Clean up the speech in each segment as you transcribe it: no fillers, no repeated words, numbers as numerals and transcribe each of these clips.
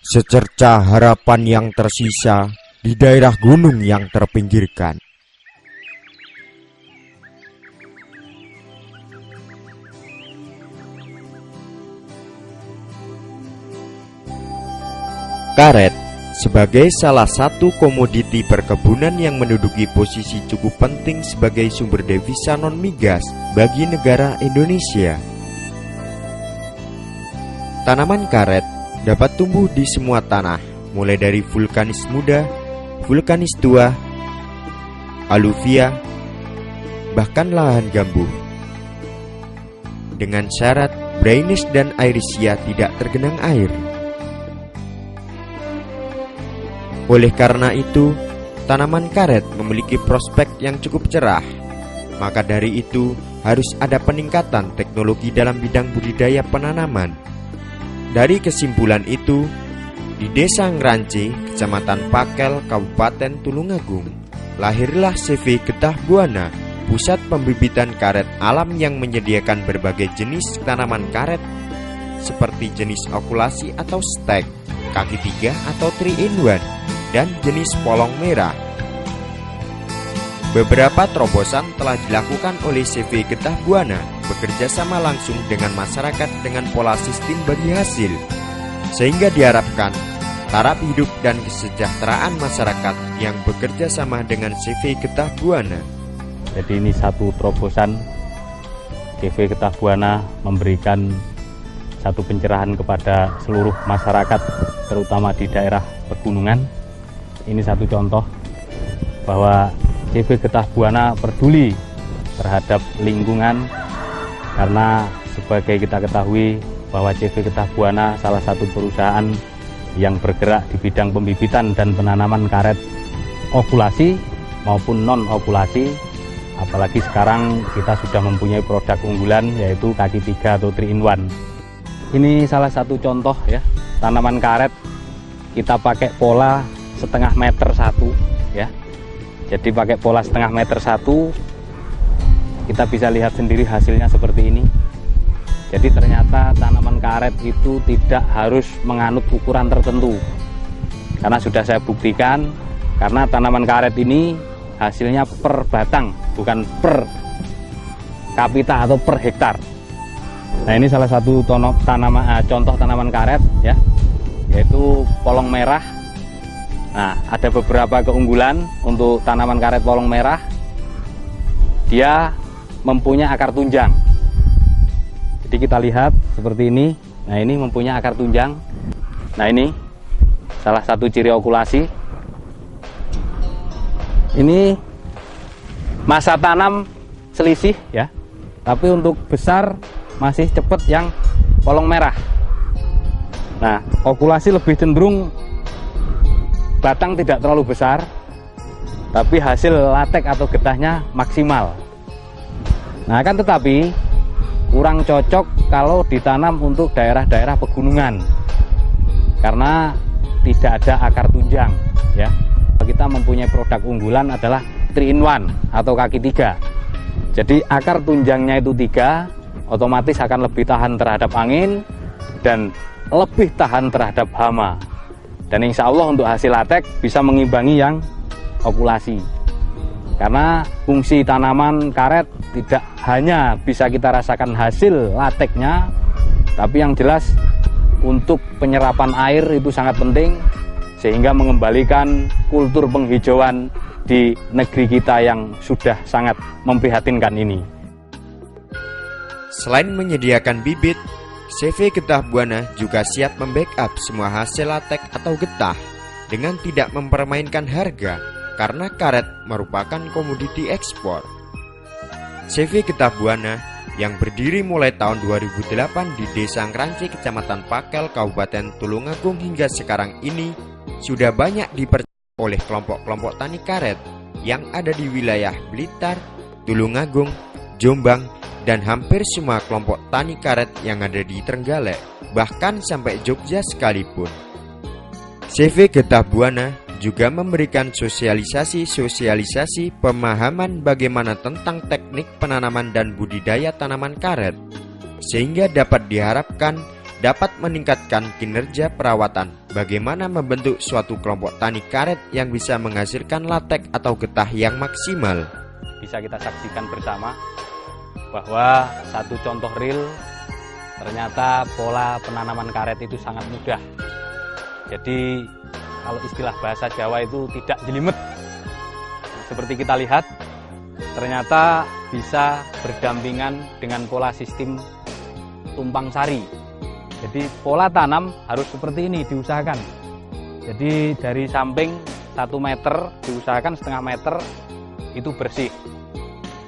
secerca harapan yang tersisa di daerah gunung yang terpinggirkan. Karet sebagai salah satu komoditi perkebunan yang menduduki posisi cukup penting sebagai sumber devisa non-migas bagi negara Indonesia. Tanaman karet dapat tumbuh di semua tanah, mulai dari vulkanis muda, vulkanis tua, aluvia, bahkan lahan gambut. Dengan syarat brainis dan airisia tidak tergenang air. Oleh karena itu, tanaman karet memiliki prospek yang cukup cerah. Maka dari itu, harus ada peningkatan teknologi dalam bidang budidaya penanaman. Dari kesimpulan itu, di Desa Ngrance, Kecamatan Pakel, Kabupaten Tulungagung, lahirlah CV Getah Buana, pusat pembibitan karet alam yang menyediakan berbagai jenis tanaman karet seperti jenis okulasi atau stek, kaki tiga atau 3-in-1, dan jenis polong merah. Beberapa terobosan telah dilakukan oleh CV Getah Buana bekerja sama langsung dengan masyarakat dengan pola sistem bagi hasil, sehingga diharapkan taraf hidup dan kesejahteraan masyarakat yang bekerja sama dengan CV Getah Buana. Jadi ini satu terobosan CV Getah Buana memberikan satu pencerahan kepada seluruh masyarakat, terutama di daerah pegunungan. Ini satu contoh bahwa CV Getah Buana peduli terhadap lingkungan, karena sebagai kita ketahui bahwa CV Getah Buana salah satu perusahaan yang bergerak di bidang pembibitan dan penanaman karet okulasi maupun non-okulasi. Apalagi sekarang kita sudah mempunyai produk unggulan yaitu kaki tiga atau 3-in-1. Ini salah satu contoh ya, tanaman karet kita pakai pola 0,5 meter satu ya. Jadi pakai pola 0,5 meter satu, kita bisa lihat sendiri hasilnya seperti ini. Jadi ternyata tanaman karet itu tidak harus menganut ukuran tertentu, karena sudah saya buktikan, karena tanaman karet ini hasilnya per batang, bukan per kapita atau per hektar. Nah, ini salah satu contoh tanaman karet ya, yaitu polong merah. Nah, ada beberapa keunggulan untuk tanaman karet polong merah. Dia mempunyai akar tunjang. Jadi kita lihat seperti ini. Nah, ini mempunyai akar tunjang. Nah, ini salah satu ciri okulasi. Ini masa tanam selisih ya, tapi untuk besar masih cepat yang polong merah. Nah, okulasi lebih cenderung batang tidak terlalu besar, tapi hasil latek atau getahnya maksimal. Nah, kan tetapi kurang cocok kalau ditanam untuk daerah-daerah pegunungan, karena tidak ada akar tunjang ya. Kita mempunyai produk unggulan adalah 3-in-1 atau kaki tiga. Jadi akar tunjangnya itu 3, otomatis akan lebih tahan terhadap angin dan lebih tahan terhadap hama. Dan insya Allah untuk hasil latek bisa mengimbangi yang okulasi. Karena fungsi tanaman karet tidak hanya bisa kita rasakan hasil lateknya, tapi yang jelas untuk penyerapan air itu sangat penting, sehingga mengembalikan kultur penghijauan di negeri kita yang sudah sangat memprihatinkan ini. Selain menyediakan bibit, CV Getah Buana juga siap membackup semua hasil latek atau getah dengan tidak mempermainkan harga, karena karet merupakan komoditi ekspor. CV Getah Buana yang berdiri mulai tahun 2008 di Desa Ngrance, Kecamatan Pakel, Kabupaten Tulungagung hingga sekarang ini sudah banyak dipercaya oleh kelompok-kelompok tani karet yang ada di wilayah Blitar, Tulungagung, Jombang, dan hampir semua kelompok tani karet yang ada di Trenggalek, bahkan sampai Jogja sekalipun. CV Getah Buana juga memberikan sosialisasi pemahaman bagaimana tentang teknik penanaman dan budidaya tanaman karet, sehingga dapat diharapkan dapat meningkatkan kinerja perawatan. Bagaimana membentuk suatu kelompok tani karet yang bisa menghasilkan latek atau getah yang maksimal. Bisa kita saksikan bersama bahwa satu contoh real, ternyata pola penanaman karet itu sangat mudah. Jadi kalau istilah bahasa Jawa itu tidak jelimet. Seperti kita lihat, ternyata bisa berdampingan dengan pola sistem tumpang sari. Jadi pola tanam harus seperti ini diusahakan. Jadi dari samping 1 meter diusahakan setengah meter itu bersih.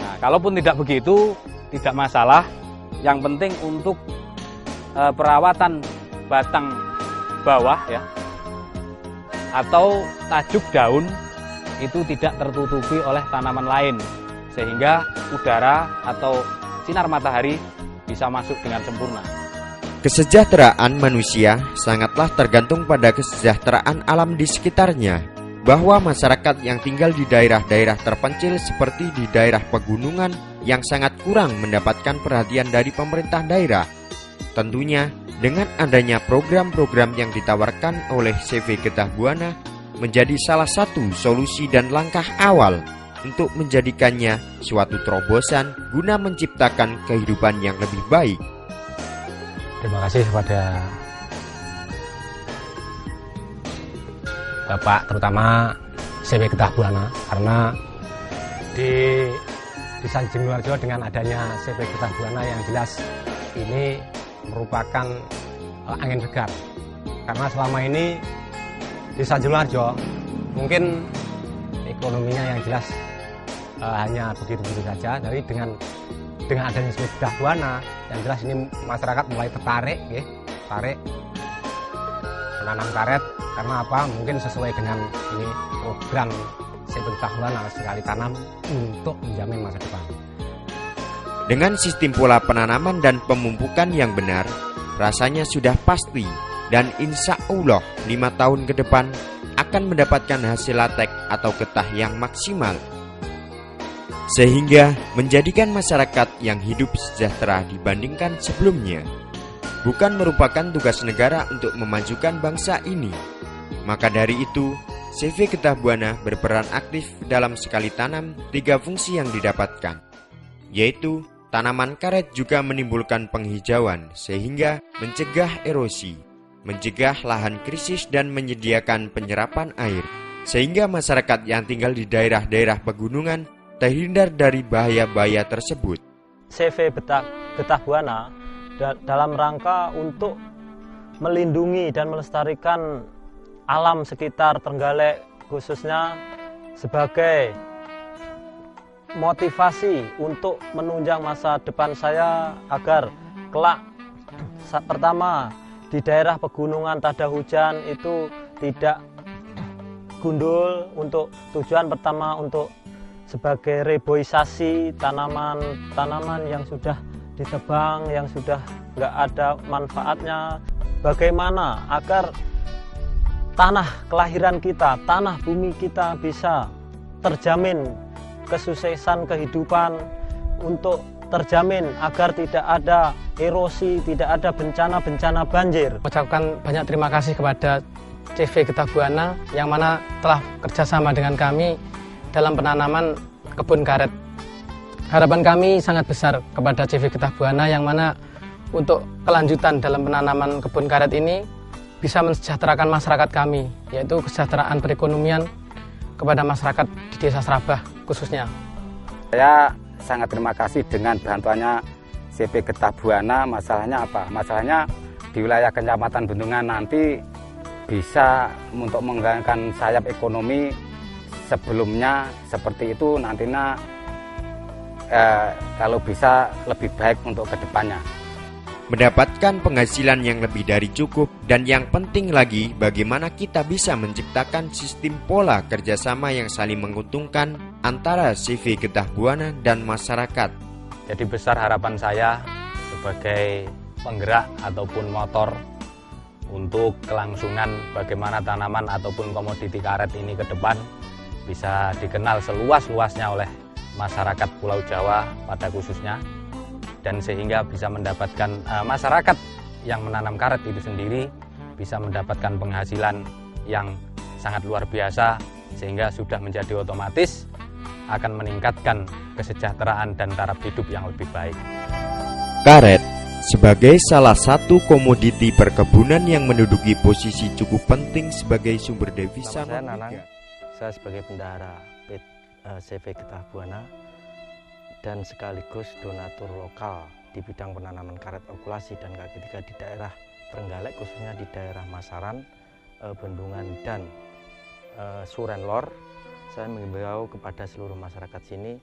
Nah, kalaupun tidak begitu tidak masalah. Yang penting untuk perawatan batang bawah ya atau tajuk daun itu tidak tertutupi oleh tanaman lain sehingga udara atau sinar matahari bisa masuk dengan sempurna. Kesejahteraan manusia sangatlah tergantung pada kesejahteraan alam di sekitarnya. Bahwa masyarakat yang tinggal di daerah-daerah terpencil seperti di daerah pegunungan yang sangat kurang mendapatkan perhatian dari pemerintah daerah. Tentunya dengan adanya program-program yang ditawarkan oleh CV Getah Buana menjadi salah satu solusi dan langkah awal untuk menjadikannya suatu terobosan guna menciptakan kehidupan yang lebih baik. Terima kasih kepada Bapak, terutama CV Getah Buana, karena di Desa Jenuarjo dengan adanya CV Getah Buana yang jelas ini merupakan angin segar. Karena selama ini Desa Jenuarjo mungkin ekonominya yang jelas hanya begitu-begitu saja. Tapi dengan adanya CV Getah Buana yang jelas ini masyarakat mulai tertarik, tertarik menanam karet. Karena apa? Mungkin sesuai dengan ini program CV Getah Buana, sekali tanam untuk menjamin masa depan. Dengan sistem pola penanaman dan pemumpukan yang benar, rasanya sudah pasti dan insya Allah 5 tahun ke depan akan mendapatkan hasil latek atau getah yang maksimal. Sehingga menjadikan masyarakat yang hidup sejahtera dibandingkan sebelumnya. Bukan merupakan tugas negara untuk memajukan bangsa ini. Maka dari itu, CV Getah Buana berperan aktif dalam sekali tanam 3 fungsi yang didapatkan, yaitu tanaman karet juga menimbulkan penghijauan sehingga mencegah erosi, mencegah lahan krisis dan menyediakan penyerapan air, sehingga masyarakat yang tinggal di daerah-daerah pegunungan terhindar dari bahaya-bahaya tersebut. CV Getah Buana dalam rangka untuk melindungi dan melestarikan alam sekitar Trenggalek, khususnya sebagai motivasi untuk menunjang masa depan saya agar kelak pertama di daerah pegunungan tada hujan itu tidak gundul. Untuk tujuan pertama untuk sebagai reboisasi tanaman yang sudah ditebang, yang sudah nggak ada manfaatnya. Bagaimana agar tanah kelahiran kita, tanah bumi kita bisa terjamin kesuksesan kehidupan, untuk terjamin agar tidak ada erosi, tidak ada bencana-bencana banjir. Mengucapkan banyak terima kasih kepada CV Getah Buana yang mana telah kerjasama dengan kami dalam penanaman kebun karet. Harapan kami sangat besar kepada CV Getah Buana yang mana untuk kelanjutan dalam penanaman kebun karet ini bisa mensejahterakan masyarakat kami, yaitu kesejahteraan perekonomian kepada masyarakat di Desa Serabah khususnya. Saya sangat terima kasih dengan bantuannya CV Getah Buana. Masalahnya apa? Masalahnya di wilayah Kecamatan Bendungan nanti bisa untuk mengganggu sayap ekonomi sebelumnya seperti itu, nantinya kalau bisa lebih baik untuk kedepannya. Mendapatkan penghasilan yang lebih dari cukup, dan yang penting lagi bagaimana kita bisa menciptakan sistem pola kerjasama yang saling menguntungkan antara CV Getah Buana dan masyarakat. Jadi besar harapan saya sebagai penggerak ataupun motor untuk kelangsungan bagaimana tanaman ataupun komoditi karet ini ke depan bisa dikenal seluas-luasnya oleh masyarakat Pulau Jawa pada khususnya, dan sehingga bisa mendapatkan masyarakat yang menanam karet itu sendiri bisa mendapatkan penghasilan yang sangat luar biasa, sehingga sudah menjadi otomatis akan meningkatkan kesejahteraan dan taraf hidup yang lebih baik. Karet sebagai salah satu komoditi perkebunan yang menduduki posisi cukup penting sebagai sumber devisa. Nama saya Nanang, saya sebagai bendahara CV Getah Buana dan sekaligus donatur lokal di bidang penanaman karet okulasi dan kaki tiga di daerah Trenggalek, khususnya di daerah Masaran, Bendungan dan Surenlor. Saya mengimbau kepada seluruh masyarakat sini,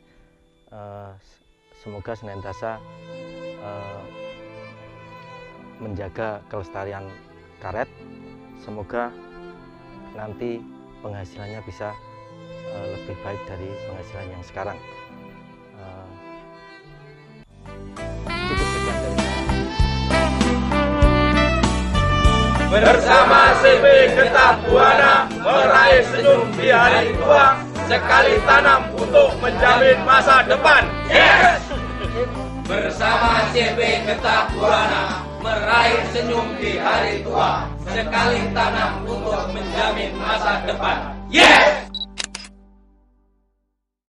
semoga senantiasa menjaga kelestarian karet. Semoga nanti penghasilannya bisa lebih baik dari penghasilan yang sekarang. Cukup sekian dari saya. Bersama CV Getah Buana meraih senyum di hari tua, sekali tanam untuk menjamin masa depan. Yes! Bersama CV Getah Buana meraih senyum di hari tua, sekali tanam untuk menjamin masa depan. Yes!